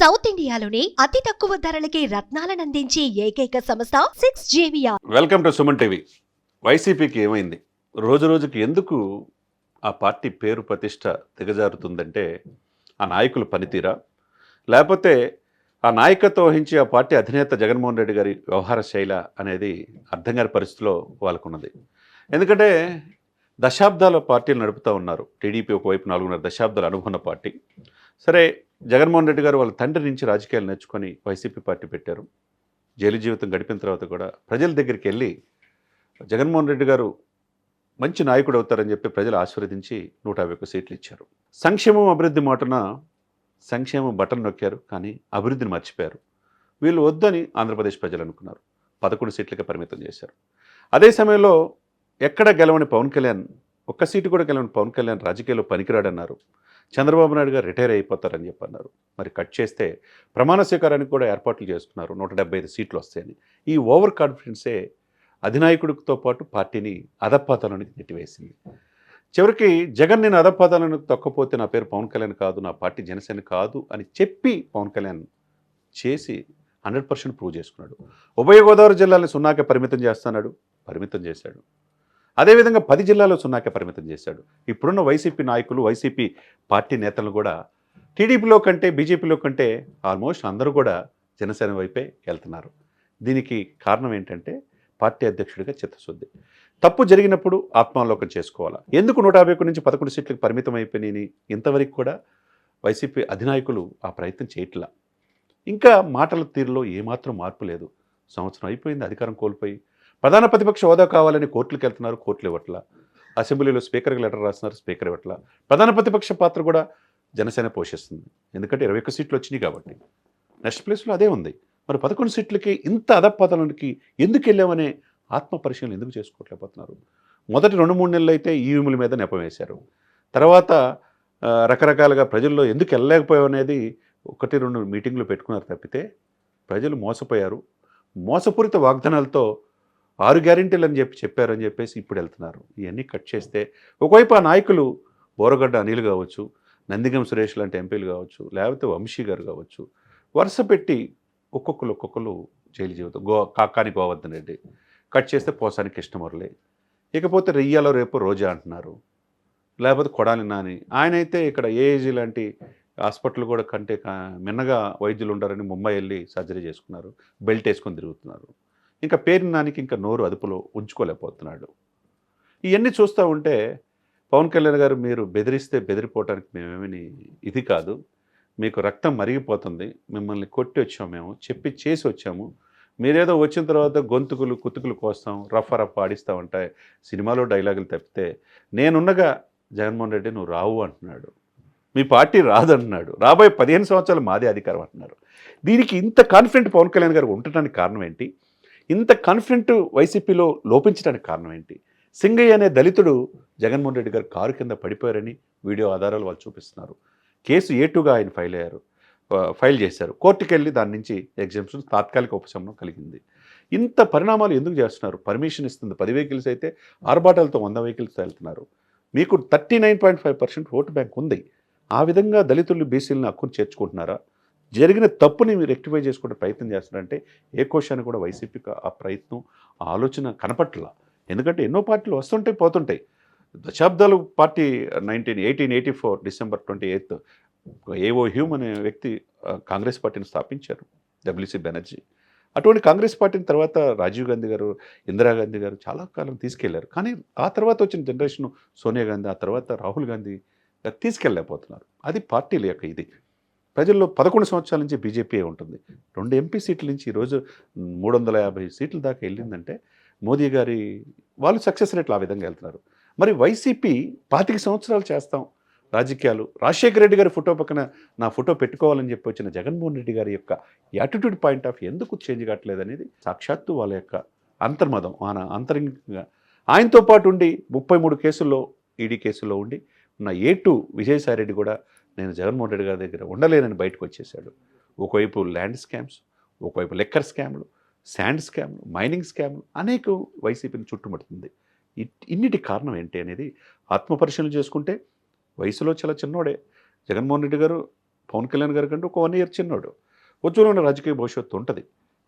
South ఇండియాలోని అతి తక్కువ ధరలకి రత్నాలనందించే ఏకైక సంస్థ 6JVR. Welcome to Suman TV. వైసీపీకి ఏమైంది? రోజు రోజుకి ఎందుకు ఆ పార్టీ పేరు ప్రతిష్ట దిగజారుతుందంటే ఆ నాయకుల పనితీరా, లేకపోతే ఆ నాయకత్వం వహించి ఆ పార్టీ అధినేత జగన్మోహన్ రెడ్డి గారి వ్యవహార శైల అనేది అర్థం కాని పరిస్థితిలో వాళ్ళకున్నది. ఎందుకంటే దశాబ్దాల పార్టీలు నడుపుతూ ఉన్నారు. టీడీపీ ఒకవైపు 4.5 దశాబ్దాల అనుకున్న పార్టీ. సరే, జగన్మోహన్ రెడ్డి గారు వాళ్ళ తండ్రి నుంచి రాజకీయాలు నేర్చుకొని వైసీపీ పార్టీ పెట్టారు. జైలు జీవితం గడిపిన తర్వాత కూడా ప్రజల దగ్గరికి వెళ్ళి జగన్మోహన్ రెడ్డి గారు మంచి నాయకుడు అవుతారని చెప్పి ప్రజలు ఆశీర్వదించి 151 సీట్లు ఇచ్చారు. సంక్షేమం అభివృద్ధి మాటన సంక్షేమం బటన్ నొక్కారు, కానీ అభివృద్ధిని మర్చిపోయారు. వీళ్ళు వద్దని ఆంధ్రప్రదేశ్ ప్రజలు అనుకున్నారు. 11 సీట్లకే పరిమితం చేశారు. అదే సమయంలో ఎక్కడ గెలవని పవన్ కళ్యాణ్, ఒక్క సీటు కూడా గెలవని పవన్ కళ్యాణ్ రాజకీయాల్లో పనికిరాడన్నారు. చంద్రబాబు నాయుడు గారు రిటైర్ అయిపోతారని చెప్పన్నారు. మరి కట్ చేస్తే ప్రమాణ స్వీకారానికి కూడా ఏర్పాట్లు చేసుకున్నారు. 175 సీట్లు వస్తాయని. ఈ ఓవర్ కాన్ఫిడెన్సే అధినాయకుడితో పాటు పార్టీని అధపాతాలనికి నెట్టివేసింది. చివరికి జగన్ నేను అధపాతాలను తొక్కపోతే నా పేరు పవన్ కళ్యాణ్ కాదు, నా పార్టీ జనసేన కాదు అని చెప్పి పవన్ కళ్యాణ్ చేసి 100% ప్రూవ్ చేసుకున్నాడు. ఉభయ గోదావరి జిల్లాలను సున్నాకే పరిమితం చేస్తున్నాడు, పరిమితం చేశాడు. అదేవిధంగా 10 జిల్లాలో సున్నాకే పరిమితం చేశాడు. ఇప్పుడున్న వైసీపీ నాయకులు, వైసీపీ పార్టీ నేతలు కూడా టీడీపీలో కంటే బీజేపీలో కంటే ఆల్మోస్ట్ అందరూ కూడా జనసేన వైపే వెళ్తున్నారు. దీనికి కారణం ఏంటంటే పార్టీ అధ్యక్షుడిగా చిత్తశుద్ధి. తప్పు జరిగినప్పుడు ఆత్మావలోకం చేసుకోవాలా. ఎందుకు 151 నుంచి 11 సీట్లకు పరిమితం అయిపోయినాయి? ఇంతవరకు కూడా వైసీపీ అధినాయకులు ఆ ప్రయత్నం చేయట్లా. ఇంకా మాటల తీరులో ఏమాత్రం మార్పు లేదు. సంవత్సరం అయిపోయింది అధికారం కోల్పోయి. ప్రధాన ప్రతిపక్ష హోదా కావాలని కోర్టులకు వెళ్తున్నారు, కోర్టులు ఇవ్వట్లా. అసెంబ్లీలో స్పీకర్కి లెటర్ రాస్తున్నారు, స్పీకర్ ఇవ్వట్లా. ప్రధాన ప్రతిపక్ష పాత్ర కూడా జనసేన పోషిస్తుంది. ఎందుకంటే 21 సీట్లు వచ్చినాయి కాబట్టి. నెక్స్ట్ ప్లేస్లో అదే ఉంది. మరి 11 సీట్లకి ఇంత అధపతనానికి ఎందుకు వెళ్ళామనే ఆత్మ పరిశీలన ఎందుకు చేసుకోవట్లేకపోతున్నారు? మొదటి 2-3 నెలలు అయితే ఈవీఎంల మీద నెపం వేశారు. తర్వాత రకరకాలుగా ప్రజల్లో ఎందుకు వెళ్ళలేకపోయామనేది 1-2 మీటింగ్లు పెట్టుకున్నారు తప్పితే ప్రజలు మోసపోయారు. మోసపూరిత వాగ్దానాలతో 6 గ్యారెంటీలు అని చెప్పారని చెప్పేసి ఇప్పుడు వెళ్తున్నారు. ఇవన్నీ కట్ చేస్తే ఒకవైపు ఆ నాయకులు బోరగడ్డ అనిల్ కావచ్చు, నందిగం సురేష్ లాంటి ఎంపీలు కావచ్చు, లేకపోతే వంశీ గారు కావచ్చు, వరుస పెట్టి ఒక్కొక్కరు జైలు జీవితం. కాకాని గోవర్ధన్ రెడ్డి, కట్ చేస్తే పోసాని కృష్ణమురళి, ఇకపోతే రెయ్యాలో రేపు రోజా అంటున్నారు, లేకపోతే కొడాలి నాని. ఆయన అయితే ఇక్కడ ఏఏజీ లాంటి హాస్పిటల్ కూడా కంటే మిన్నగా వైద్యులు ఉండారని ముంబై వెళ్ళి సర్జరీ చేసుకున్నారు, బెల్ట్ వేసుకొని తిరుగుతున్నారు. ఇంకా పేరు నానికి ఇంకా నోరు అదుపులో ఉంచుకోలేకపోతున్నాడు. ఇవన్నీ చూస్తూ ఉంటే పవన్ కళ్యాణ్ గారు, మీరు బెదిరిస్తే బెదిరిపోవటానికి మేమేమీ ఇది కాదు, మీకు రక్తం మరిగిపోతుంది, మిమ్మల్ని కొట్టి వచ్చాము, మేము చెప్పి చేసి వచ్చాము, మీరేదో వచ్చిన తర్వాత గొంతుకులు కుతుకులు కోస్తాం, రఫ్ ఆడిస్తామంటే సినిమాలో డైలాగులు తప్పితే నేనున్నగా జగన్మోహన్ రెడ్డి నువ్వు రావు అంటున్నాడు, మీ పార్టీ రాదంటున్నాడు, రాబోయే 15 సంవత్సరాలు మాదే అధికారం అంటున్నారు. దీనికి ఇంత కాన్ఫిడెంట్ పవన్ కళ్యాణ్ గారు ఉండటానికి కారణం ఏంటి? ఇంత కాన్ఫిడెంట్ వైసీపీలో లోపించడానికి కారణం ఏంటి? సింగయ్య అనే దళితుడు జగన్మోహన్ రెడ్డి గారు కారు కింద పడిపోయారని వీడియో ఆధారాలు వాళ్ళు చూపిస్తున్నారు. కేసు A2గా ఆయన ఫైల్ చేశారు. కోర్టుకు వెళ్ళి దాని నుంచి ఎగ్జామ్షన్ తాత్కాలిక ఉపశమనం కలిగింది. ఇంత పరిణామాలు ఎందుకు చేస్తున్నారు? పర్మిషన్ ఇస్తుంది 10 వెహికల్స్ అయితే ఆర్బాటాలతో 100 వెహికల్స్తో వెళ్తున్నారు. మీకు 39.5% ఓటు బ్యాంక్ ఉంది. ఆ విధంగా దళితులు బీసీలను హక్కును చేర్చుకుంటున్నారా? జరిగిన తప్పుని మీరు రెక్టిఫై చేసుకునే ప్రయత్నం చేస్తున్నారంటే ఏ కోశాన్ని కూడా వైసీపీకి ఆ ప్రయత్నం, ఆ ఆలోచన కనపట్ల. ఎందుకంటే ఎన్నో పార్టీలు వస్తుంటాయి, పోతుంటాయి. దశాబ్దాలు పార్టీ 1884 డిసెంబర్ 28 ఏవో హ్యూమ్ అనే వ్యక్తి కాంగ్రెస్ పార్టీని స్థాపించారు, WC బెనర్జీ. అటువంటి కాంగ్రెస్ పార్టీని తర్వాత రాజీవ్ గాంధీ గారు, ఇందిరాగాంధీ గారు చాలా కాలం తీసుకెళ్లారు. కానీ ఆ తర్వాత వచ్చిన జనరేషన్ సోనియా గాంధీ, ఆ తర్వాత రాహుల్ గాంధీ గారు తీసుకెళ్ళలేకపోతున్నారు. అది పార్టీల యొక్క ఇది. ప్రజల్లో 11 సంవత్సరాల నుంచి బీజేపీ ఉంటుంది. 2 ఎంపీ సీట్ల నుంచి ఈరోజు 350 సీట్ల దాకా వెళ్ళిందంటే మోదీ గారి వాళ్ళు సక్సెస్ రేట్లు ఆ విధంగా వెళ్తున్నారు. మరి వైసీపీ 25 సంవత్సరాలు చేస్తాం రాజకీయాలు, రాజశేఖర రెడ్డి గారి ఫోటో పక్కన నా ఫోటో పెట్టుకోవాలని చెప్పి వచ్చిన జగన్మోహన్ రెడ్డి గారి యొక్క యాటిట్యూడ్ పాయింట్ ఆఫ్ ఎందుకు చేంజ్ కావట్లేదు అనేది సాక్షాత్తు వాళ్ళ యొక్క అంతర్మదం, అంతరంగంగా. ఆయనతో పాటు ఉండి 33 కేసుల్లో, ఈడీ కేసుల్లో ఉండి ఉన్న A2 విజయసాయిరెడ్డి కూడా నేను జగన్మోహన్ రెడ్డి గారి దగ్గర ఉండలేనని బయటకు వచ్చేసాడు. ఒకవైపు ల్యాండ్ స్కామ్స్, ఒకవైపు లెక్కర్ స్కామ్లు, శాండ్ స్కామ్లు, మైనింగ్ స్కామ్లు అనేక వైసీపీని చుట్టుముడుతుంది. ఇన్నిటి కారణం ఏంటి అనేది ఆత్మపరిశీలన చేసుకుంటే వయసులో చాలా చిన్నోడే. జగన్మోహన్ రెడ్డి గారు పవన్ కళ్యాణ్ గారి కంటే ఒక 1 ఇయర్ చిన్నోడు. ఉజ్వలమైన రాజకీయ భవిష్యత్తు ఉంటుంది.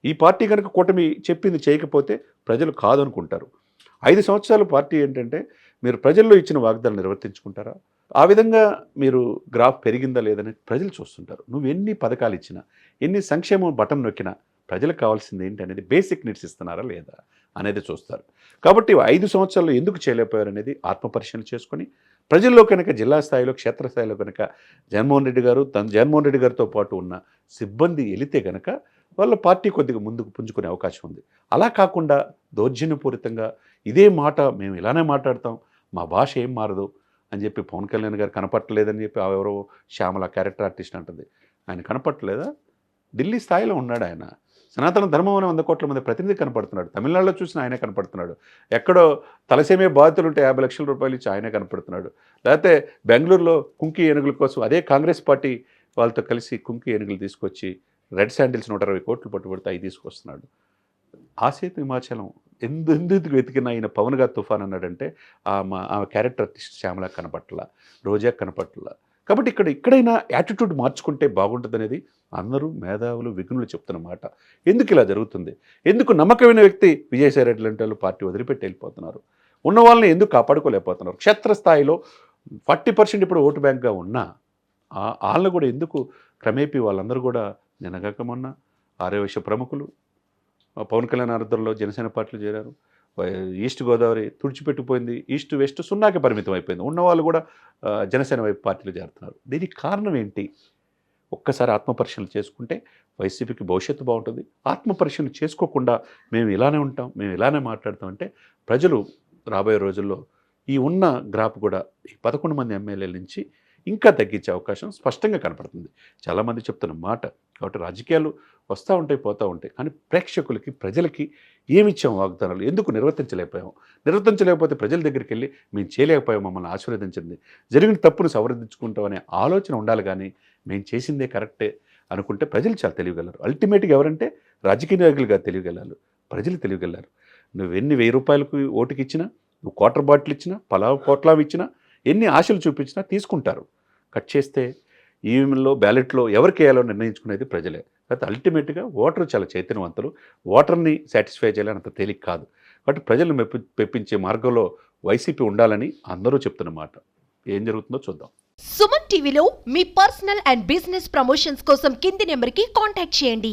ఈ పార్టీ కనుక కూటమి చెప్పింది చేయకపోతే ప్రజలు కాదనుకుంటారు. 5 సంవత్సరాల పార్టీ ఏంటంటే మీరు ప్రజల్లో ఇచ్చిన వాగ్దానం నిర్వర్తించుకుంటారా? ఆ విధంగా మీరు గ్రాఫ్ పెరిగిందా లేదని ప్రజలు చూస్తుంటారు. నువ్వు ఎన్ని పథకాలు ఇచ్చినా, ఎన్ని సంక్షేమం బటన్ నొక్కినా ప్రజలకు కావాల్సింది ఏంటి అనేది బేసిక్ నీడ్స్ ఇస్తున్నారా లేదా అనేది చూస్తారు. కాబట్టి 5 సంవత్సరాలు ఎందుకు చేయలేకపోయారు అనేది ఆత్మపరిశీలన చేసుకొని ప్రజల్లో కనుక జిల్లా స్థాయిలో క్షేత్రస్థాయిలో కనుక జగన్మోహన్ రెడ్డి గారితో పాటు ఉన్న సిబ్బంది వెళితే కనుక వాళ్ళ పార్టీ కొద్దిగా ముందుకు పుంజుకునే అవకాశం ఉంది. అలా కాకుండా దౌర్జన్యపూరితంగా ఇదే మాట మేము ఇలానే మాట్లాడతాం, మా భాష ఏం మారదు అని చెప్పి పవన్ కళ్యాణ్ గారు కనపట్టలేదని చెప్పి ఎవరో శ్యామల క్యారెక్టర్ ఆర్టిస్ట్ అంటుంది. ఆయన కనపట్టలేదా? ఢిల్లీ స్థాయిలో ఉన్నాడు ఆయన. సనాతన ధర్మం అనే 100 కోట్ల మంది ప్రతినిధి కనపడుతున్నాడు. తమిళనాడులో చూసిన ఆయనే కనపడుతున్నాడు. ఎక్కడో తలసేమే బాధితులు ఉంటే 50 లక్షల రూపాయలు ఇచ్చి ఆయనే కనపడుతున్నాడు. లేకపోతే బెంగళూరులో కుంకి ఏనుగుల కోసం అదే కాంగ్రెస్ పార్టీ వాళ్ళతో కలిసి కుంకి ఏనుగులు తీసుకొచ్చి రెడ్ శాండిల్స్ 120 కోట్లు పట్టుబడితే అవి తీసుకొస్తున్నాడు. ఆసేతు హిమాచలం ఎందుకు వెతికినా ఆయన పవన్ గారు తుఫాన్ అన్నాడంటే ఆమె క్యారెక్టర్ ఆర్టిస్ట్ శ్యామల కనపట్ల, రోజా కనపట్ల. కాబట్టి ఇక్కడైనా యాటిట్యూడ్ మార్చుకుంటే బాగుంటుందనేది అందరూ మేధావులు విఘ్నులు చెప్తున్న మాట. ఎందుకు ఇలా జరుగుతుంది? ఎందుకు నమ్మకమైన వ్యక్తి విజయసాయి రెడ్డి లాంటి వాళ్ళు పార్టీ వదిలిపెట్టి వెళ్ళిపోతున్నారు? ఉన్న వాళ్ళని ఎందుకు కాపాడుకోలేకపోతున్నారు? క్షేత్రస్థాయిలో 40% ఇప్పుడు ఓటు బ్యాంక్గా ఉన్నా వాళ్ళని కూడా ఎందుకు క్రమేపీ వాళ్ళందరూ కూడా నిన్నగాక మొన్న ఆర్యవైశ్య ప్రముఖులు పవన్ కళ్యాణ్ ఆధ్వర్యంలో జనసేన పార్టీలు చేరారు. ఈస్ట్ గోదావరి తుడిచిపెట్టిపోయింది. ఈస్ట్ వెస్ట్ 0కి పరిమితం అయిపోయింది. ఉన్నవాళ్ళు కూడా జనసేన వైపు పార్టీలు చేరుతున్నారు. దీనికి కారణం ఏంటి? ఒక్కసారి ఆత్మపరిశీలన చేసుకుంటే వైసీపీకి భవిష్యత్తు బాగుంటుంది. ఆత్మపరిశీలన చేసుకోకుండా మేము ఇలానే ఉంటాం, మేము ఇలానే మాట్లాడతాం అంటే ప్రజలు రాబోయే రోజుల్లో ఈ ఉన్న గ్రాఫ్ కూడా ఈ 11 మంది ఎమ్మెల్యేల నుంచి ఇంకా తగ్గించే అవకాశం స్పష్టంగా కనపడుతుంది. చాలామంది చెప్తున్న మాట. కాబట్టి రాజకీయాలు వస్తూ ఉంటాయి, పోతూ ఉంటాయి. కానీ ప్రేక్షకులకి, ప్రజలకి ఏమిచ్చాం వాగ్దానాలు? ఎందుకు నిర్వర్తించలేకపోతే ప్రజల దగ్గరికి వెళ్ళి మేము చేయలేకపోయాం, మమ్మల్ని ఆశీర్వదించింది, జరిగిన తప్పును సవరించుకుంటామనే ఆలోచన ఉండాలి. కానీ మేము చేసిందే కరెక్టే అనుకుంటే ప్రజలు చాలా తెలియగలరు. అల్టిమేట్గా ఎవరంటే రాజకీయ నాయకులుగా తెలియగలరు, ప్రజలు తెలియగలరు. నువ్వు ఎన్ని 1000 రూపాయలకు ఓటుకి ఇచ్చినా, నువ్వు క్వార్టర్ బాటిల్ ఇచ్చినా, పలావ్ కోట్లాం ఇచ్చినా, ఎన్ని ఆశలు చూపించినా తీసుకుంటారు. కట్ చేస్తే ఈవీఎంలో బ్యాలెట్లో ఎవరికి వేయాలో నిర్ణయించుకునేది ప్రజలే. అయితే అల్టిమేట్గా ఓటరు చాలా చైతన్యవంతులు. ఓటర్ని సాటిస్ఫై చేయాలని అంత తేలిక కాదు. కాబట్టి ప్రజలను మెప్పించే మార్గంలో వైసీపీ ఉండాలని అందరూ చెప్తున్న మాట. ఏం జరుగుతుందో చూద్దాం. సుమన్ టీవీలో మీ పర్సనల్ అండ్ బిజినెస్ ప్రమోషన్స్ కోసం కింది నెంబర్కి కాంటాక్ట్ చేయండి.